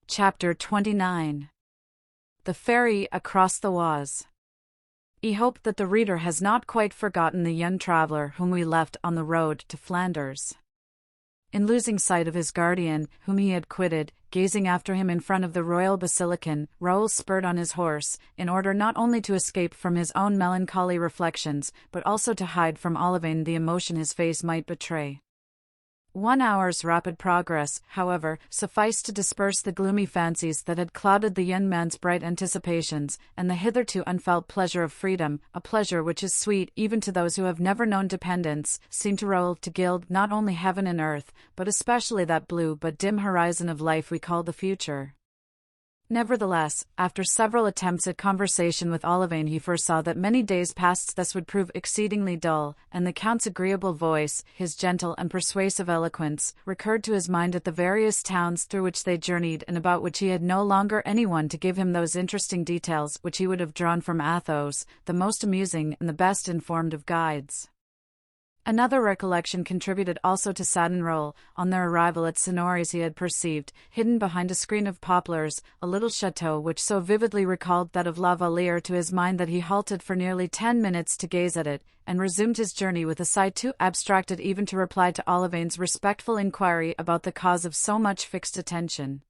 Chapter 29. The Ferry Across the Oise. I hope that the reader has not quite forgotten the young traveller whom we left on the road to Flanders. In losing sight of his guardian, whom he had quitted, gazing after him in front of the royal basilican, Raoul spurred on his horse, in order not only to escape from his own melancholy reflections, but also to hide from Olivain the emotion his face might betray. 1 hour's rapid progress, however, sufficed to disperse the gloomy fancies that had clouded the young man's bright anticipations, and the hitherto unfelt pleasure of freedom, a pleasure which is sweet even to those who have never known dependence, seemed to Raoul to gild not only heaven and earth, but especially that blue but dim horizon of life we call the future. Nevertheless, after several attempts at conversation with Olivain, he foresaw that many days past thus would prove exceedingly dull, and the Count's agreeable voice, his gentle and persuasive eloquence, recurred to his mind at the various towns through which they journeyed and about which he had no longer anyone to give him those interesting details which he would have drawn from Athos, the most amusing and the best informed of guides. Another recollection contributed also to sadden Raoul. On their arrival at Senories he had perceived, hidden behind a screen of poplars, a little chateau which so vividly recalled that of La Valliere to his mind that he halted for nearly 10 minutes to gaze at it, and resumed his journey with a sigh too abstracted even to reply to Olivain's respectful inquiry about the cause of so much fixed attention.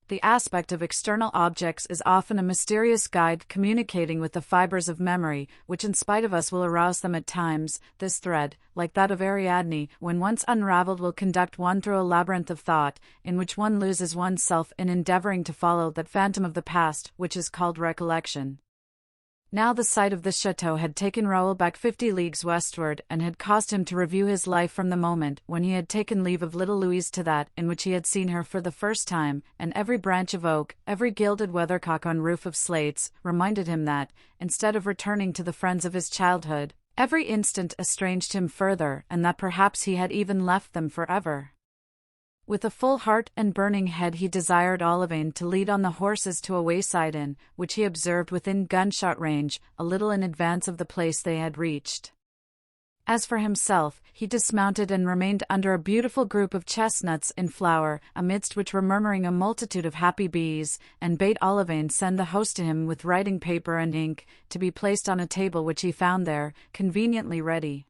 The aspect of external objects is often a mysterious guide communicating with the fibres of memory, which in spite of us will arouse them at times. This thread, like that of Ariadne, when once unravelled will conduct one through a labyrinth of thought, in which one loses one's self in endeavouring to follow that phantom of the past, which is called recollection. Now the sight of this chateau had taken Raoul back 50 leagues westward, and had caused him to review his life from the moment when he had taken leave of little Louise to that in which he had seen her for the first time, and every branch of oak, every gilded weathercock on roof of slates, reminded him that, instead of returning to the friends of his childhood, every instant estranged him further, and that perhaps he had even left them forever. With a full heart and burning head he desired Olivain to lead on the horses to a wayside inn, which he observed within gunshot range, a little in advance of the place they had reached. As for himself, he dismounted and remained under a beautiful group of chestnuts in flower, amidst which were murmuring a multitude of happy bees, and bade Olivain send the host to him with writing paper and ink, to be placed on a table which he found there, conveniently ready.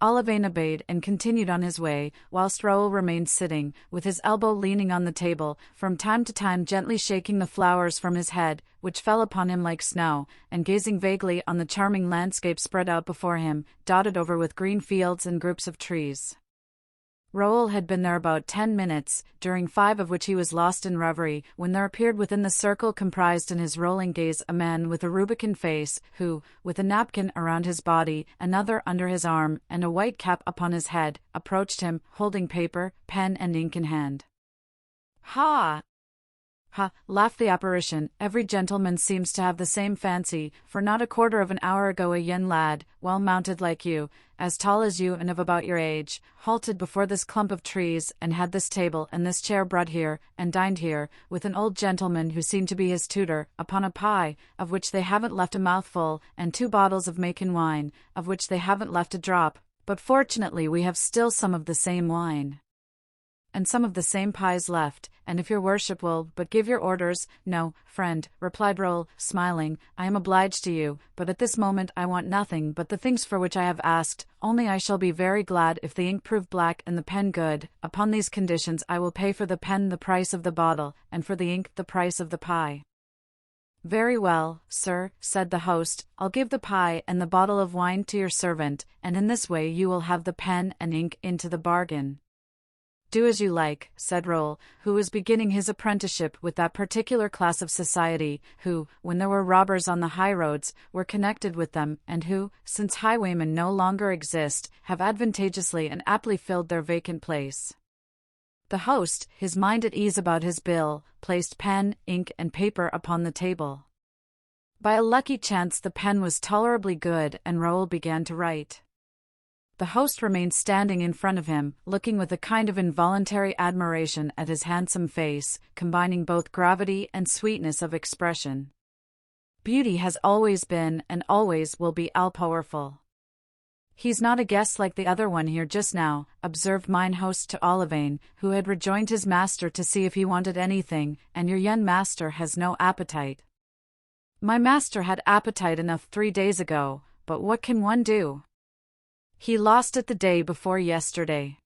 Olivain obeyed and continued on his way, whilst Raoul remained sitting, with his elbow leaning on the table, from time to time gently shaking the flowers from his head, which fell upon him like snow, and gazing vaguely on the charming landscape spread out before him, dotted over with green fields and groups of trees. Raoul had been there about 10 minutes, during 5 of which he was lost in reverie, when there appeared within the circle comprised in his rolling gaze a man with a rubicund face, who, with a napkin around his body, another under his arm, and a white cap upon his head, approached him, holding paper, pen and ink in hand. "Ha! Ha!" laughed the apparition. "Every gentleman seems to have the same fancy, for not a quarter of an hour ago a young lad, well mounted like you, as tall as you and of about your age, halted before this clump of trees, and had this table and this chair brought here, and dined here, with an old gentleman who seemed to be his tutor, upon a pie, of which they haven't left a mouthful, and 2 bottles of Macon wine, of which they haven't left a drop, but fortunately we have still some of the same wine, and some of the same pies left, and if your worship will but give your orders—" "No, friend," replied Raoul, smiling, "I am obliged to you, but at this moment I want nothing but the things for which I have asked, only I shall be very glad if the ink prove black and the pen good. Upon these conditions I will pay for the pen the price of the bottle, and for the ink the price of the pie." "Very well, sir," said the host, "I'll give the pie and the bottle of wine to your servant, and in this way you will have the pen and ink into the bargain." "Do as you like," said Raoul, who was beginning his apprenticeship with that particular class of society, who, when there were robbers on the high roads, were connected with them, and who, since highwaymen no longer exist, have advantageously and aptly filled their vacant place. The host, his mind at ease about his bill, placed pen, ink and paper upon the table. By a lucky chance the pen was tolerably good, and Raoul began to write. The host remained standing in front of him, looking with a kind of involuntary admiration at his handsome face, combining both gravity and sweetness of expression. Beauty has always been and always will be all-powerful. He's not a guest like the other one here just now, observed mine host to Olivain, who had rejoined his master to see if he wanted anything, and your young master has no appetite. My master had appetite enough 3 days ago, but what can one do? He lost it the day before yesterday.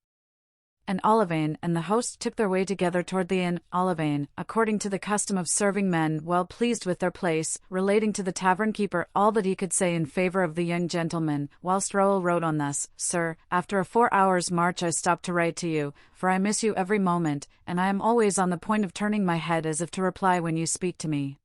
And Olivain and the host took their way together toward the inn. Olivain, according to the custom of serving men well pleased with their place, relating to the tavern-keeper all that he could say in favour of the young gentleman, whilst Raoul wrote on thus: Sir, after a 4 hours' march I stopped to write to you, for I miss you every moment, and I am always on the point of turning my head as if to reply when you speak to me.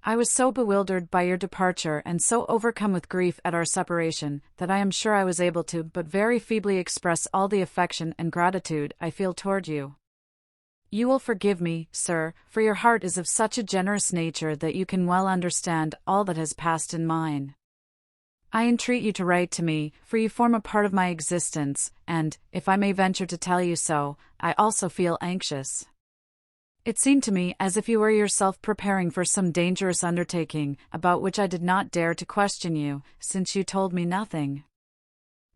I was so bewildered by your departure and so overcome with grief at our separation, that I am sure I was able to but very feebly express all the affection and gratitude I feel toward you. You will forgive me, sir, for your heart is of such a generous nature that you can well understand all that has passed in mine. I entreat you to write to me, for you form a part of my existence, and, if I may venture to tell you so, I also feel anxious. It seemed to me as if you were yourself preparing for some dangerous undertaking, about which I did not dare to question you, since you told me nothing.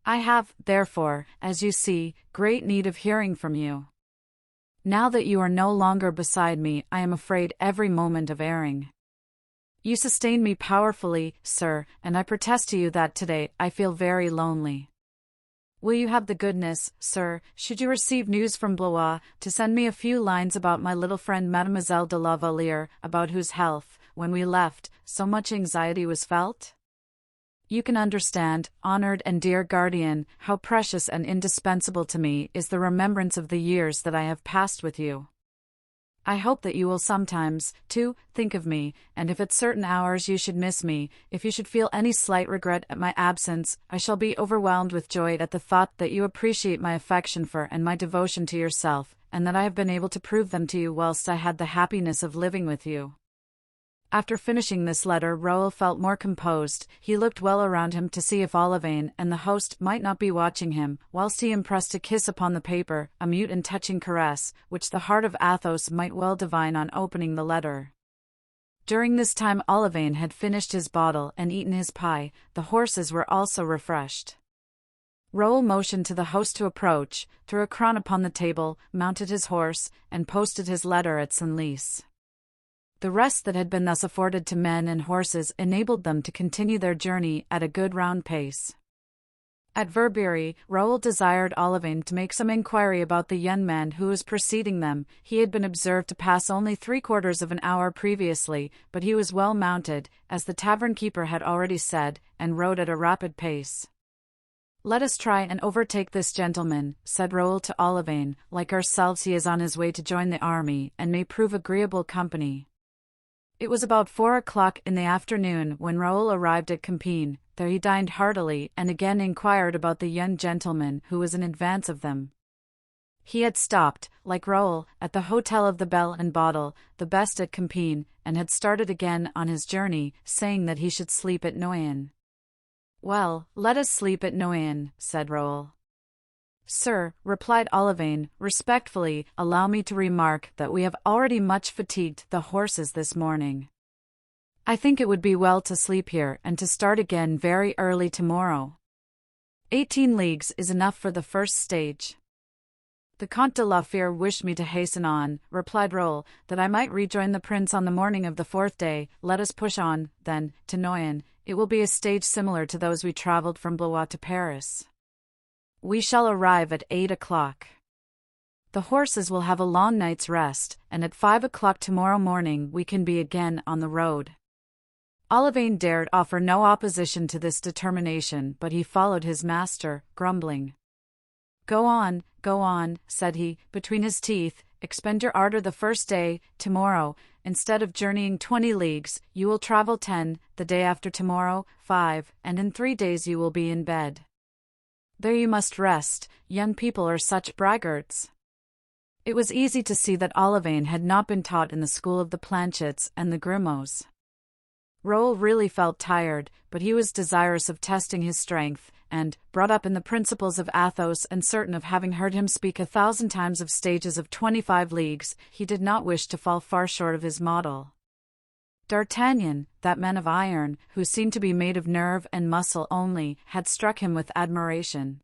I have, therefore, as you see, great need of hearing from you. Now that you are no longer beside me, I am afraid every moment of erring. You sustain me powerfully, sir, and I protest to you that today I feel very lonely. Will you have the goodness, sir, should you receive news from Blois, to send me a few lines about my little friend Mademoiselle de la Valliere, about whose health, when we left, so much anxiety was felt? You can understand, honored and dear guardian, how precious and indispensable to me is the remembrance of the years that I have passed with you. I hope that you will sometimes, too, think of me, and if at certain hours you should miss me, if you should feel any slight regret at my absence, I shall be overwhelmed with joy at the thought that you appreciate my affection for and my devotion to yourself, and that I have been able to prove them to you whilst I had the happiness of living with you. After finishing this letter, Raoul felt more composed. He looked well around him to see if Olivain and the host might not be watching him, whilst he impressed a kiss upon the paper, a mute and touching caress, which the heart of Athos might well divine on opening the letter. During this time Olivain had finished his bottle and eaten his pie. The horses were also refreshed. Raoul motioned to the host to approach, threw a crown upon the table, mounted his horse, and posted his letter at Senlis. The rest that had been thus afforded to men and horses enabled them to continue their journey at a good round pace. At Verberie, Raoul desired Olivain to make some inquiry about the young man who was preceding them. He had been observed to pass only 3/4 of an hour previously, but he was well mounted, as the tavern-keeper had already said, and rode at a rapid pace. Let us try and overtake this gentleman, said Raoul to Olivain. Like ourselves he is on his way to join the army, and may prove agreeable company. It was about 4 o'clock in the afternoon when Raoul arrived at Compiègne. There he dined heartily and again inquired about the young gentleman who was in advance of them. He had stopped, like Raoul, at the Hotel of the Bell and Bottle, the best at Compiègne, and had started again on his journey, saying that he should sleep at Noyon. Well, let us sleep at Noyon, said Raoul. Sir, replied Olivain, respectfully, allow me to remark that we have already much fatigued the horses this morning. I think it would be well to sleep here and to start again very early tomorrow. 18 leagues is enough for the first stage. The Comte de la Fère wished me to hasten on, replied Raoul, that I might rejoin the prince on the morning of the 4th day. Let us push on, then, to Noyon. It will be a stage similar to those we travelled from Blois to Paris. We shall arrive at 8 o'clock. The horses will have a long night's rest, and at 5 o'clock tomorrow morning we can be again on the road. Olivain dared offer no opposition to this determination, but he followed his master, grumbling. Go on, said he, between his teeth, expend your ardor the first day. Tomorrow, instead of journeying 20 leagues, you will travel 10, the day after tomorrow, 5, and in 3 days you will be in bed. There you must rest, young people are such braggarts. It was easy to see that Olivain had not been taught in the school of the Planchets and the Grimauds. Raoul really felt tired, but he was desirous of testing his strength, and, brought up in the principles of Athos and certain of having heard him speak 1,000 times of stages of 25 leagues, he did not wish to fall far short of his model. D'Artagnan, that man of iron, who seemed to be made of nerve and muscle only, had struck him with admiration.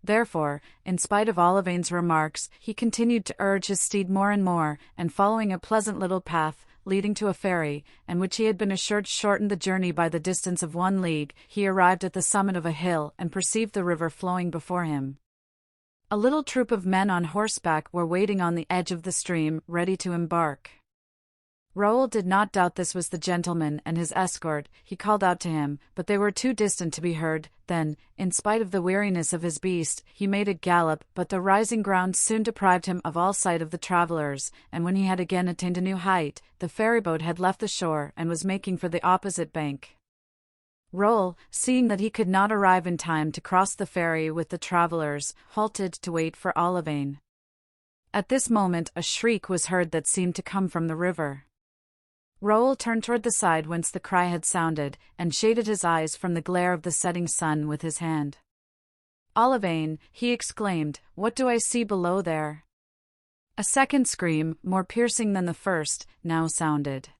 Therefore, in spite of Olivain's remarks, he continued to urge his steed more and more, and following a pleasant little path, leading to a ferry, and which he had been assured shortened the journey by the distance of 1 league, he arrived at the summit of a hill and perceived the river flowing before him. A little troop of men on horseback were waiting on the edge of the stream, ready to embark. Raoul did not doubt this was the gentleman and his escort. He called out to him, but they were too distant to be heard. Then, in spite of the weariness of his beast, he made a gallop, but the rising ground soon deprived him of all sight of the travelers, and when he had again attained a new height, the ferryboat had left the shore and was making for the opposite bank. Raoul, seeing that he could not arrive in time to cross the ferry with the travelers, halted to wait for Olivain. At this moment a shriek was heard that seemed to come from the river. Raoul turned toward the side whence the cry had sounded, and shaded his eyes from the glare of the setting sun with his hand. "Olivain," he exclaimed, "what do I see below there?" A second scream, more piercing than the first, now sounded.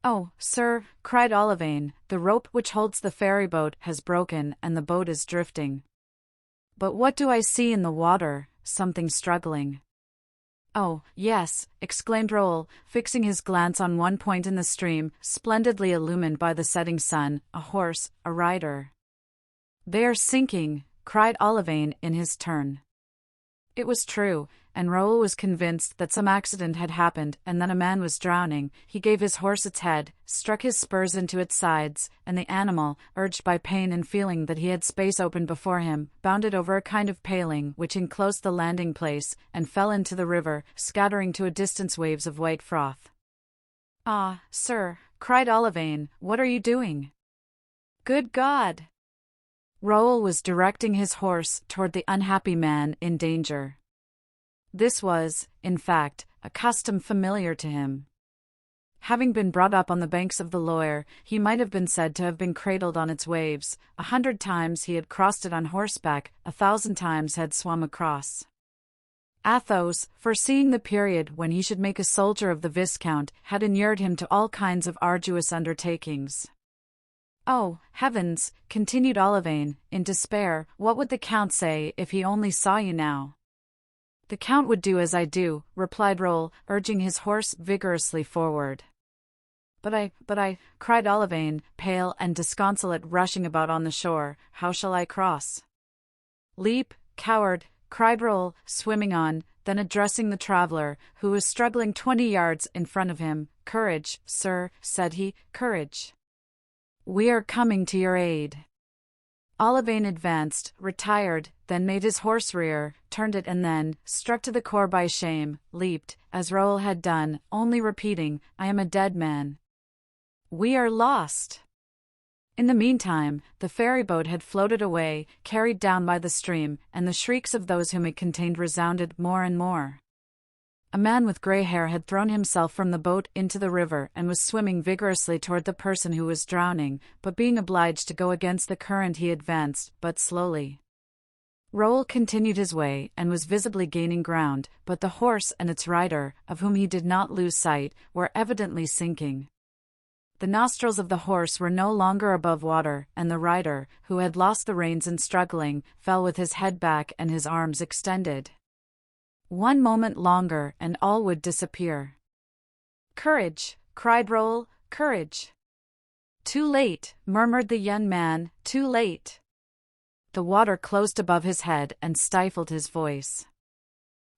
"Oh, sir," cried Olivain, "the rope which holds the ferryboat has broken and the boat is drifting." "But what do I see in the water? Something struggling." "Oh, yes," exclaimed Raoul, fixing his glance on one point in the stream, splendidly illumined by the setting sun, "a horse, a rider." "They are sinking," cried Olivain in his turn. It was true, and Raoul was convinced that some accident had happened and that a man was drowning. He gave his horse its head, struck his spurs into its sides, and the animal, urged by pain and feeling that he had space open before him, bounded over a kind of paling which enclosed the landing place, and fell into the river, scattering to a distance waves of white froth. "Ah, sir," cried Olivain, "what are you doing?" "Good God!" Raoul was directing his horse toward the unhappy man in danger. This was, in fact, a custom familiar to him. Having been brought up on the banks of the Loire, he might have been said to have been cradled on its waves. 100 times he had crossed it on horseback, 1,000 times had swum across. Athos, foreseeing the period when he should make a soldier of the Viscount, had inured him to all kinds of arduous undertakings. "Oh, heavens," continued Olivain, in despair, "what would the Count say if he only saw you now?" "The Count would do as I do," replied Raoul, urging his horse vigorously forward. But I, cried Olivain, pale and disconsolate, rushing about on the shore, "how shall I cross?" "Leap, coward," cried Raoul, swimming on, then addressing the traveler, who was struggling 20 yards in front of him, "Courage, sir," said he, "courage. We are coming to your aid." Olivain advanced, retired, then made his horse rear, turned it and then, struck to the core by shame, leaped, as Raoul had done, only repeating, "I am a dead man. We are lost." In the meantime, the ferryboat had floated away, carried down by the stream, and the shrieks of those whom it contained resounded more and more. A man with grey hair had thrown himself from the boat into the river and was swimming vigorously toward the person who was drowning, but being obliged to go against the current he advanced, but slowly. Raoul continued his way and was visibly gaining ground, but the horse and its rider, of whom he did not lose sight, were evidently sinking. The nostrils of the horse were no longer above water, and the rider, who had lost the reins in struggling, fell with his head back and his arms extended. One moment longer and all would disappear. "Courage!" cried Raoul, "courage!" "Too late," murmured the young man, "too late." The water closed above his head and stifled his voice.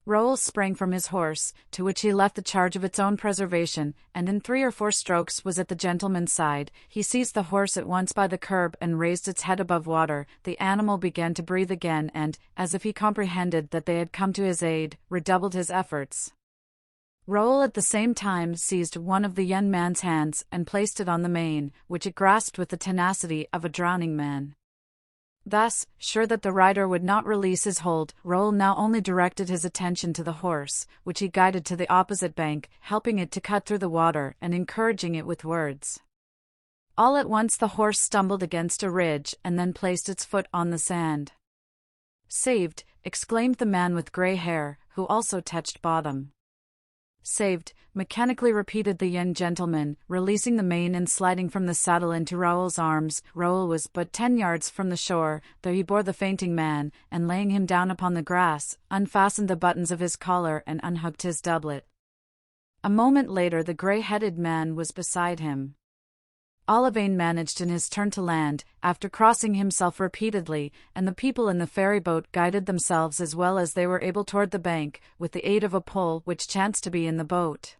Raoul sprang from his horse, to which he left the charge of its own preservation, and in 3 or 4 strokes was at the gentleman's side. He seized the horse at once by the curb and raised its head above water. The animal began to breathe again and, as if he comprehended that they had come to his aid, redoubled his efforts. Raoul at the same time seized one of the young man's hands and placed it on the mane, which it grasped with the tenacity of a drowning man. Thus, sure that the rider would not release his hold, Raoul now only directed his attention to the horse, which he guided to the opposite bank, helping it to cut through the water and encouraging it with words. All at once the horse stumbled against a ridge and then placed its foot on the sand. "Saved!" exclaimed the man with grey hair, who also touched bottom. Saved, mechanically repeated the young gentleman, releasing the mane and sliding from the saddle into Raoul's arms. Raoul was but 10 yards from the shore, though he bore the fainting man, and laying him down upon the grass, unfastened the buttons of his collar and unhooked his doublet. A moment later the grey-headed man was beside him. Olivain managed in his turn to land, after crossing himself repeatedly, and the people in the ferry-boat guided themselves as well as they were able toward the bank, with the aid of a pole which chanced to be in the boat.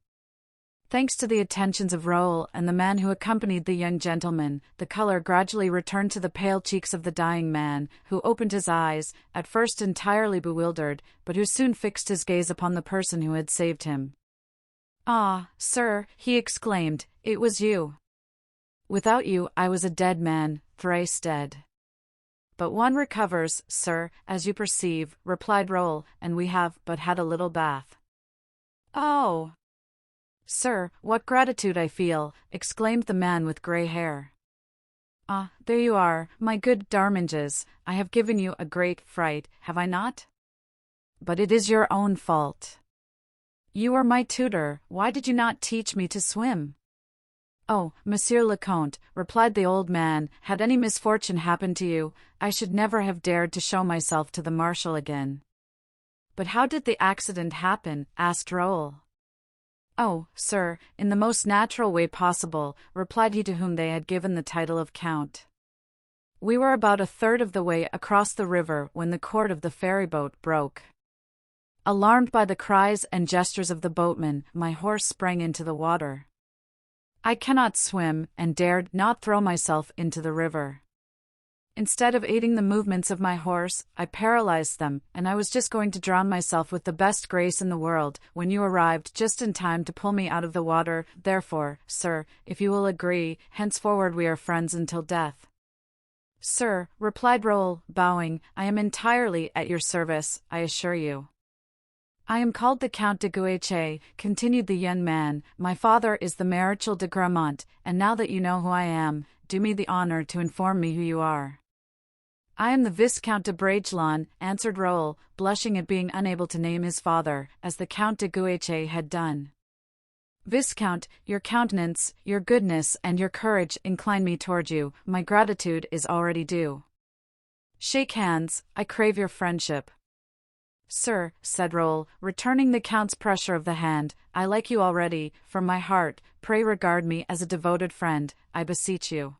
Thanks to the attentions of Raoul and the man who accompanied the young gentleman, the colour gradually returned to the pale cheeks of the dying man, who opened his eyes, at first entirely bewildered, but who soon fixed his gaze upon the person who had saved him. "Ah, sir," he exclaimed, "it was you. Without you I was a dead man, thrice dead." "But one recovers, sir, as you perceive," replied Raoul, "and we have but had a little bath." "Oh, sir, what gratitude I feel!" exclaimed the man with grey hair. "Ah, there you are, my good Darminges, I have given you a great fright, have I not? But it is your own fault. You are my tutor, why did you not teach me to swim?" "Oh, Monsieur le Comte," replied the old man, "had any misfortune happened to you, I should never have dared to show myself to the Marshal again." "But how did the accident happen?" asked Raoul. "Oh, sir, in the most natural way possible," replied he to whom they had given the title of Count. "We were about a third of the way across the river when the cord of the ferry-boat broke. Alarmed by the cries and gestures of the boatman, my horse sprang into the water. I cannot swim, and dared not throw myself into the river. Instead of aiding the movements of my horse, I paralyzed them, and I was just going to drown myself with the best grace in the world, when you arrived just in time to pull me out of the water. Therefore, sir, if you will agree, henceforward we are friends until death." "Sir," replied Raoul, bowing, "I am entirely at your service, I assure you." "I am called the Count de Guiche," continued the young man. "My father is the Marechal de Gramont, and now that you know who I am, do me the honor to inform me who you are." "I am the Viscount de Bragelonne," answered Raoul, blushing at being unable to name his father, as the Count de Guiche had done. "Viscount, your countenance, your goodness and your courage incline me toward you, my gratitude is already due. Shake hands, I crave your friendship." "Sir," said Raoul, returning the Count's pressure of the hand, "I like you already, from my heart, pray regard me as a devoted friend, I beseech you."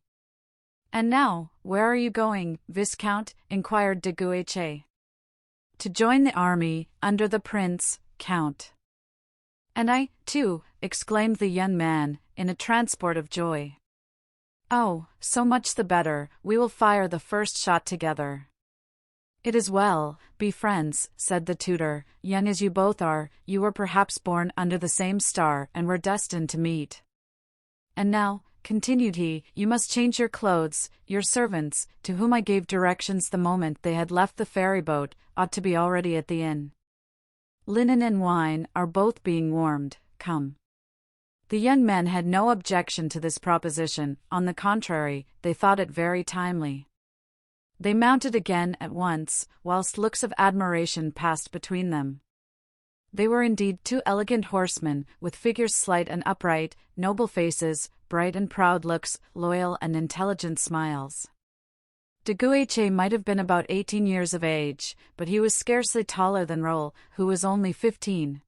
"And now, where are you going, Viscount?" inquired de Guiche. "To join the army, under the Prince, Count." "And I, too," exclaimed the young man, in a transport of joy. "Oh, so much the better, we will fire the first shot together." "It is well, be friends," said the tutor. "Young as you both are, you were perhaps born under the same star and were destined to meet. And now," continued he, "you must change your clothes. Your servants, to whom I gave directions the moment they had left the ferry-boat, ought to be already at the inn. Linen and wine are both being warmed, come." The young men had no objection to this proposition, on the contrary, they thought it very timely. They mounted again at once, whilst looks of admiration passed between them. They were indeed two elegant horsemen, with figures slight and upright, noble faces, bright and proud looks, loyal and intelligent smiles. De Guiche might have been about 18 years of age, but he was scarcely taller than Raoul, who was only 15.